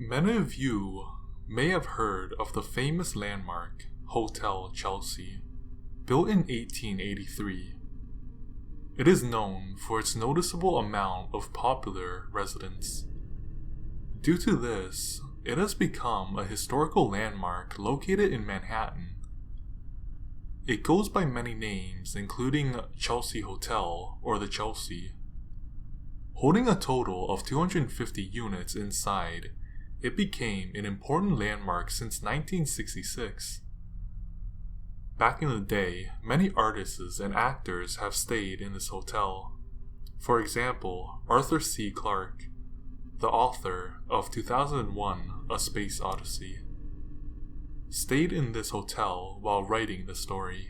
Many of you may have heard of the famous landmark Hotel Chelsea, built in 1883. It is known for its noticeable amount of popular residents. Due to this, it has become a historical landmark located in Manhattan. It goes by many names, including Chelsea Hotel or the Chelsea. Holding a total of 250 units inside, it became an important landmark since 1966. Back in the day, many artists and actors have stayed in this hotel. For example, Arthur C. Clarke, the author of 2001: A Space Odyssey, stayed in this hotel while writing the story.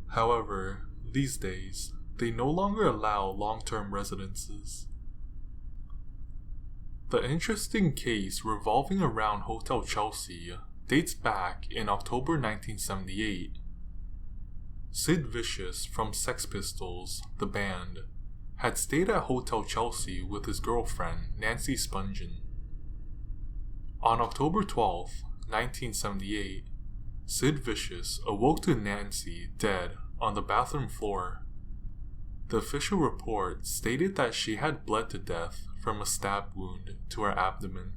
However, these days, they no longer allow long-term residences. The interesting case revolving around Hotel Chelsea dates back in October 1978. Sid Vicious from Sex Pistols, the band, had stayed at Hotel Chelsea with his girlfriend, Nancy Spungen. On October 12, 1978, Sid Vicious awoke to Nancy dead on the bathroom floor. The official report stated that she had bled to death from a stab wound to her abdomen.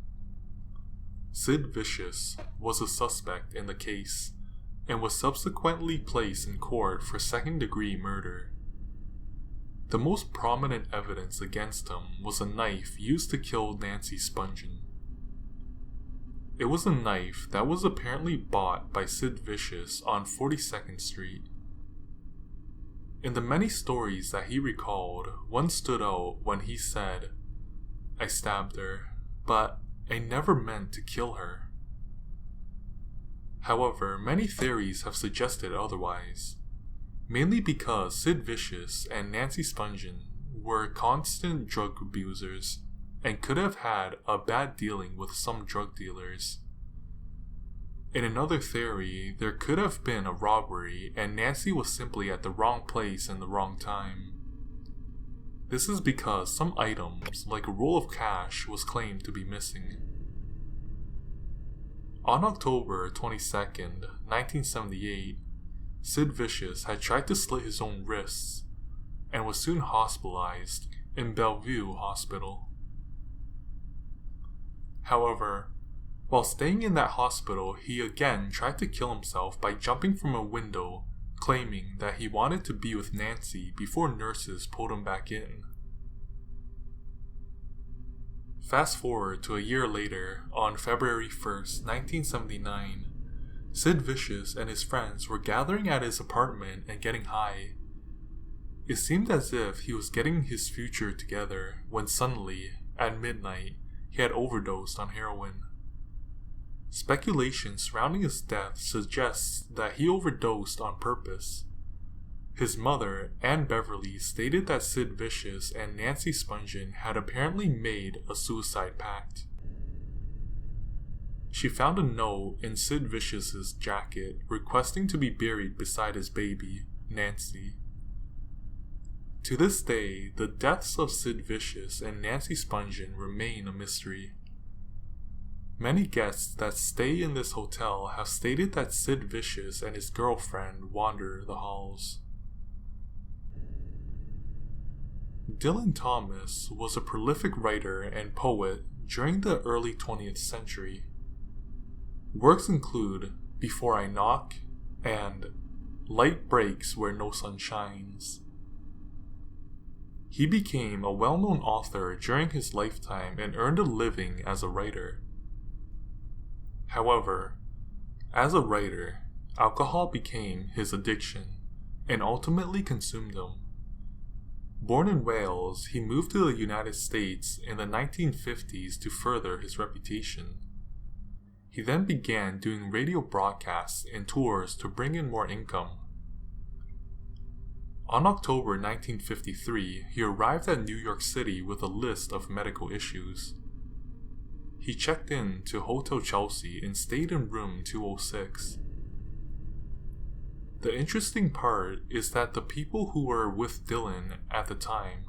Sid Vicious was a suspect in the case and was subsequently placed in court for second-degree murder. The most prominent evidence against him was a knife used to kill Nancy Spungen. It was a knife that was apparently bought by Sid Vicious on 42nd Street. In the many stories that he recalled, one stood out when he said, "I stabbed her, but I never meant to kill her." However, many theories have suggested otherwise, mainly because Sid Vicious and Nancy Spungen were constant drug abusers and could have had a bad dealing with some drug dealers. In another theory, there could have been a robbery and Nancy was simply at the wrong place in the wrong time. This is because some items, like a roll of cash, was claimed to be missing. On October 22nd, 1978, Sid Vicious had tried to slit his own wrists and was soon hospitalized in Bellevue Hospital. However, while staying in that hospital, he again tried to kill himself by jumping from a window, claiming that he wanted to be with Nancy before nurses pulled him back in. Fast forward to a year later, on February 1st, 1979, Sid Vicious and his friends were gathering at his apartment and getting high. It seemed as if he was getting his future together when suddenly, at midnight, he had overdosed on heroin. Speculation surrounding his death suggests that he overdosed on purpose. His mother, Anne Beverly, stated that Sid Vicious and Nancy Spungen had apparently made a suicide pact. She found a note in Sid Vicious's jacket requesting to be buried beside his baby, Nancy. To this day, the deaths of Sid Vicious and Nancy Spungen remain a mystery. Many guests that stay in this hotel have stated that Sid Vicious and his girlfriend wander the halls. Dylan Thomas was a prolific writer and poet during the early 20th century. Works include Before I Knock and Light Breaks Where No Sun Shines. He became a well-known author during his lifetime and earned a living as a writer. However, as a writer, alcohol became his addiction and ultimately consumed him. Born in Wales, he moved to the United States in the 1950s to further his reputation. He then began doing radio broadcasts and tours to bring in more income. On October 1953, he arrived at New York City with a list of medical issues. He checked in to Hotel Chelsea and stayed in room 206. The interesting part is that the people who were with Dylan at the time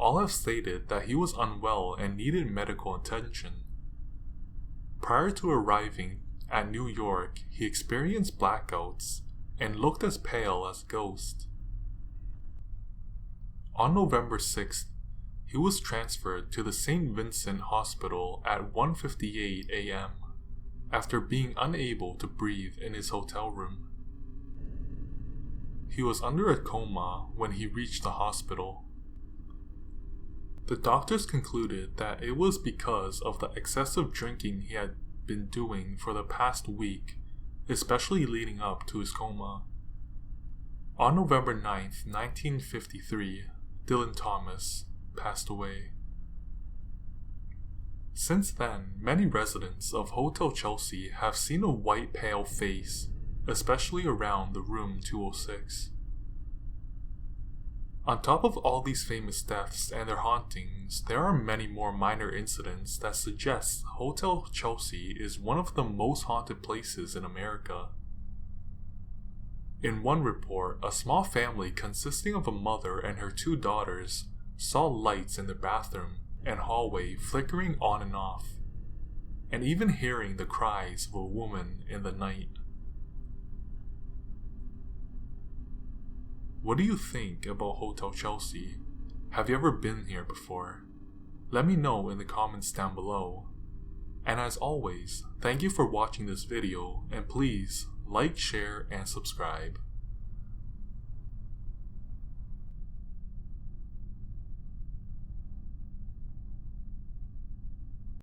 all have stated that he was unwell and needed medical attention. Prior to arriving at New York, he experienced blackouts and looked as pale as a ghost. On November 6th, he was transferred to the St. Vincent Hospital at 1:58 a.m. after being unable to breathe in his hotel room. He was under a coma when he reached the hospital. The doctors concluded that it was because of the excessive drinking he had been doing for the past week, especially leading up to his coma. On November 9th, 1953, Dylan Thomas passed away. Since then, many residents of Hotel Chelsea have seen a white pale face, especially around the room 206. On top of all these famous deaths and their hauntings, there are many more minor incidents that suggest Hotel Chelsea is one of the most haunted places in America. In one report, a small family consisting of a mother and her 2 daughters saw lights in the bathroom and hallway flickering on and off, and even hearing the cries of a woman in the night. What do you think about Hotel Chelsea? Have you ever been here before? Let me know in the comments down below. And as always, thank you for watching this video, and please like, share, and subscribe.